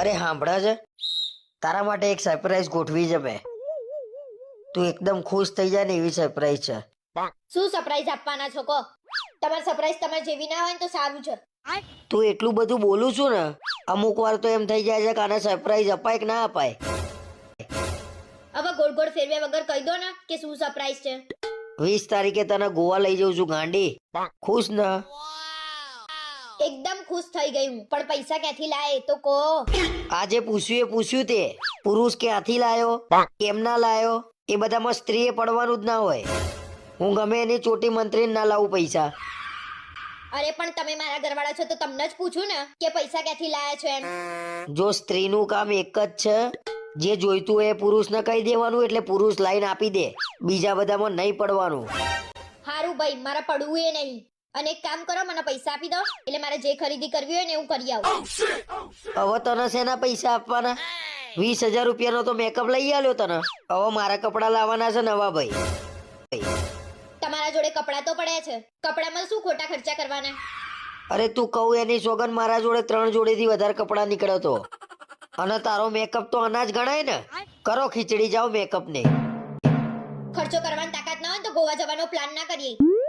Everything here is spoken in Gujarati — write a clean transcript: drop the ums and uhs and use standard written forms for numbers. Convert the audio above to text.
અરે સાંભળે છે, તારા માટે એક સરપ્રાઈઝ ગોઠવી છે મેં. તું એકદમ ખુશ થઈ જાય ને એવી સરપ્રાઈઝ છે. શું સરપ્રાઈઝ આપવાના છો કો? તમારી સરપ્રાઈઝ તમારે જેવી ના હોય ને તો સારું છે. તું એટલું બધું બોલું છું ને, અમુક વાર તો એમ થઈ જાય છે કે આને સરપ્રાઈઝ અપાય કે ના અપાય. હવે ગોળ ગોળ ફેરવ્યા વગર કહી દો ને કે શું સરપ્રાઈઝ છે. 20 તારીખે તને ગોવા લઈ જઉં છું ગાંડી. ખુશ ને? એકદમ ખુશ થઈ ગઈ હું, પણ પૈસા ક્યાંથી લાય એ તો કહો. આજે પૂછ્યું એ પૂછ્યું તે પુરુષ ક્યાંથી લાયો, કેમ ના લાયો, એ બધામાં સ્ત્રીએ પડવાનું જ ના હોય. હું ગમે એની ચોટી મંત્રીને ના લાવું પૈસા. અરે પણ તમે મારા ઘરવાળા છો તો તમને જ પૂછું ને કે પૈસા ક્યાંથી લાયા છો એમ. જો સ્ત્રીનું કામ એક જ છે, જે જોઈતું હોય એ પુરુષને કહી દેવાનું એટલે પુરુષ લાઈન આપી દે. બીજા બધામાં નહીં પડવાનું. હારું ભાઈ, મારા પડવું એ નહીં. અને એક કામ કરો, મને પૈસા આપી દો એટલે મારે જે ખરીદી કરવી હોય ને હું કરી આવું. હવે તને શેના પૈસા આપવાના? 20,000 રૂપિયાનો તો મેકઅપ લઈ આલ્યો તને. હવે મારા કપડા લાવવાના છે નવા ભાઈ. તમારા જોડે કપડાં તો પડ્યા છે, કપડામાં શું ખોટા ખર્ચા કરવાના? અરે તું કહું એની સોગન, મારા જોડે 3 જોડીથી વધારે કપડા નીકળ્યો તો. અને તારો મેકઅપ તો અનાજ ગણાય ને. કરો ખીચડી જાઓ મેકઅપ ને. ખર્ચો કરવાની તાકાત ના હોય તો ગોવા જવાનો પ્લાન ના કરીએ.